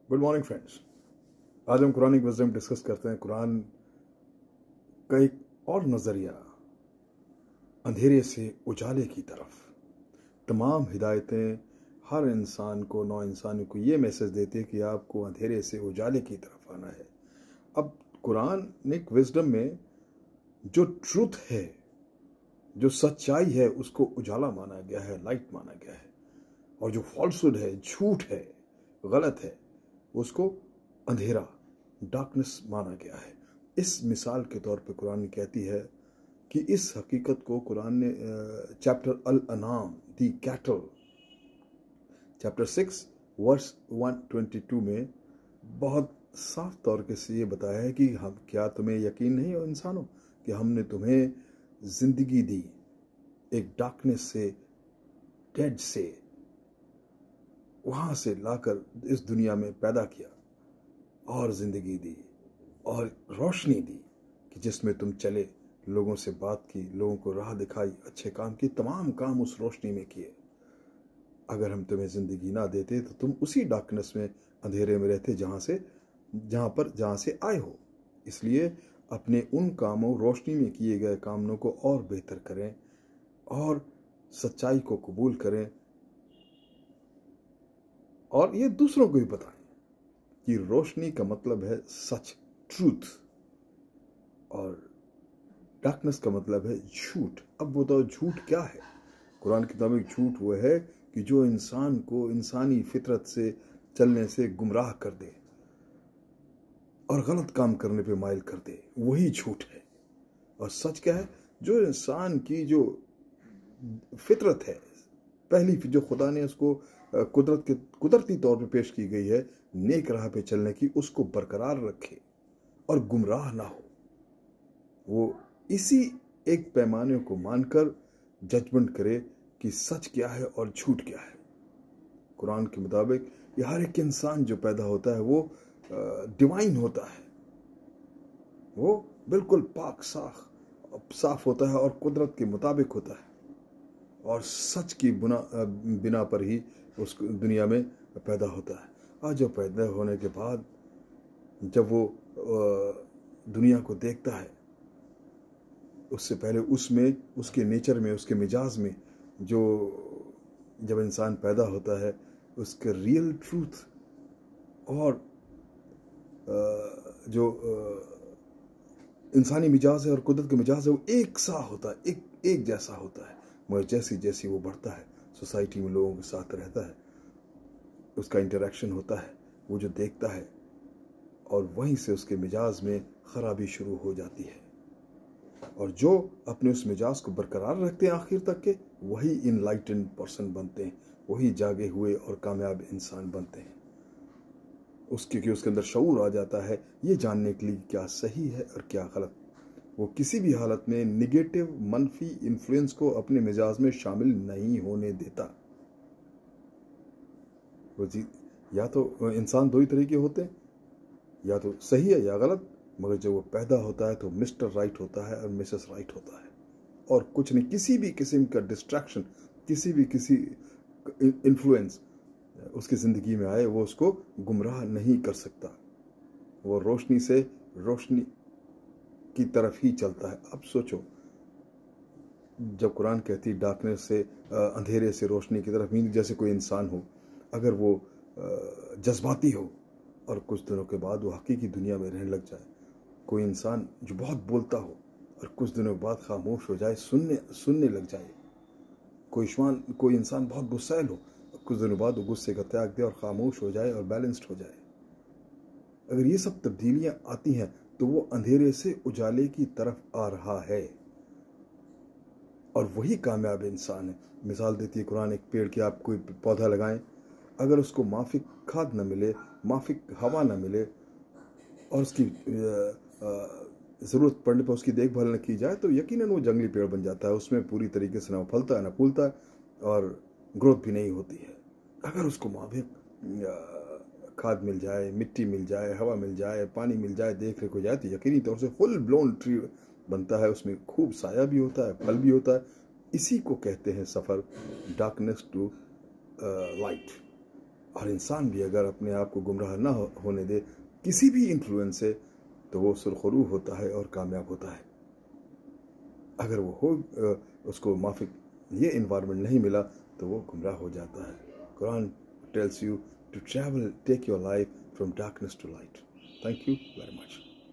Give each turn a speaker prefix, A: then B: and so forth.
A: Good morning friends. आज हम Quranic wisdom discuss करते हैं। कुरान का एक और नज़रिया अंधेरे से उजाले की तरफ। तमाम हिदायतें हर इंसान को, नौ इंसानों को ये मैसेज देती है कि आपको अंधेरे से उजाले की तरफ आना है। अब कुरानिक विज़डम में जो ट्रूथ है, जो सच्चाई है, उसको उजाला माना गया है, लाइट माना गया है, और जो फॉल्सहुड है, झूठ है, गलत है, उसको अंधेरा, डार्कनेस माना गया है। इस मिसाल के तौर पे कुरान कहती है कि इस हकीकत को कुरान ने चैप्टर अल अनाम, दी कैटल, चैप्टर 6 वर्स 122 में बहुत साफ तौर से ये बताया है कि हम, क्या तुम्हें यकीन नहीं हो इंसानों कि हमने तुम्हें जिंदगी दी, एक डार्कनेस से, डेड से, वहां से लाकर इस दुनिया में पैदा किया और जिंदगी दी और रोशनी दी कि जिसमें तुम चले, लोगों से बात की, लोगों को राह दिखाई, अच्छे काम किए, तमाम काम उस रोशनी में किए। अगर हम तुम्हें जिंदगी ना देते तो तुम उसी डार्कनेस में, अंधेरे में रहते जहां से आए हो। इसलिए अपने उन कामों, रोशनी में किए गए कामों को और बेहतर करें और सच्चाई को कबूल करें और ये दूसरों को भी बताएं कि रोशनी का मतलब है सच, ट्रूथ, और डार्कनेस का मतलब है झूठ। अब बताओ झूठ क्या है? कुरान की किताब में झूठ वो है कि जो इंसान को इंसानी फितरत से चलने से गुमराह कर दे और गलत काम करने पे माइल कर दे, वही झूठ है। और सच क्या है? जो इंसान की जो फितरत है, पहली जो खुदा ने उसको कुदरती तौर पे पेश की गई है, नेक राह पे चलने की, उसको बरकरार रखे और गुमराह ना हो। वो इसी एक पैमाने को मानकर जजमेंट करे कि सच क्या है और झूठ क्या है। कुरान के मुताबिक ये हर एक इंसान जो पैदा होता है वो डिवाइन होता है, वो बिल्कुल पाक साफ होता है और कुदरत के मुताबिक होता है और सच की बिना पर ही उस दुनिया में पैदा होता है। और जो पैदा होने के बाद जब वो दुनिया को देखता है, उससे पहले उसमें, उसके नेचर में, उसके मिजाज में, जो जब इंसान पैदा होता है, उसके रियल ट्रूथ और जो इंसानी मिजाज है और कुदरत का मिजाज है, वो एक सा होता है, एक जैसा होता है। मगर जैसी जैसी वो बढ़ता है, सोसाइटी में लोगों के साथ रहता है, उसका इंटरेक्शन होता है, वो जो देखता है, और वहीं से उसके मिजाज में खराबी शुरू हो जाती है। और जो अपने उस मिजाज को बरकरार रखते हैं आखिर तक के, वही इनलाइटेंड पर्सन बनते हैं, वही जागे हुए और कामयाब इंसान बनते हैं। उसके अंदर शऊर आ जाता है ये जानने के लिए क्या सही है और क्या गलत। वो किसी भी हालत में निगेटिव, मनफी इन्फ्लुएंस को अपने मिजाज में शामिल नहीं होने देता। वो जी, या तो इंसान दो ही तरीके होते हैं, या तो सही है या गलत। मगर जब वो पैदा होता है तो मिस्टर राइट होता है और मिसेस राइट होता है, और कुछ नहीं, किसी भी किस्म का डिस्ट्रैक्शन, किसी इन्फ्लुएंस उसकी ज़िंदगी में आए, वो उसको गुमराह नहीं कर सकता। वो रोशनी से रोशनी की तरफ ही चलता है। अब सोचो, जब कुरान कहती डार्कनेस से, अंधेरे से रोशनी की तरफ, मीन जैसे कोई इंसान हो, अगर वो जज्बाती हो और कुछ दिनों के बाद वो हकीकी दुनिया में रहने लग जाए, कोई इंसान जो बहुत बोलता हो और कुछ दिनों के बाद खामोश हो जाए, सुनने लग जाए, कोई इंसान बहुत गुस्सैल हो, कुछ दिनों बाद वो गुस्से का त्याग दे और खामोश हो जाए और बैलेंस्ड हो जाए। अगर ये सब तब्दीलियां आती हैं तो वो अंधेरे से उजाले की तरफ आ रहा है, और वही कामयाब इंसान है। मिसाल देती है कुरान एक पेड़ की, आप कोई पौधा लगाएं, अगर उसको माफिक खाद न मिले, माफिक हवा न मिले, और उसकी ज़रूरत पड़ने पर उसकी देखभाल न की जाए, तो यकीनन वो जंगली पेड़ बन जाता है। उसमें पूरी तरीके से न फलता है, न फूलता है, और ग्रोथ भी नहीं होती है। अगर उसको माफिक खाद मिल जाए, मिट्टी मिल जाए, हवा मिल जाए, पानी मिल जाए, देख रेख हो जाए, तो यकीनी तौर से फुल ब्लोन ट्री बनता है। उसमें खूब साया भी होता है, फल भी होता है। इसी को कहते हैं सफ़र, डार्कनेस टू लाइट। और इंसान भी अगर अपने आप को गुमराह ना होने दे किसी भी इन्फ्लुएंस से, तो वो सुरखरू होता है और कामयाब होता है। अगर वो उसको माफिक ये इन्वायरमेंट नहीं मिला तो वो गुमराह हो जाता है। Quran tells you to travel, take your life from darkness to light. Thank you very much.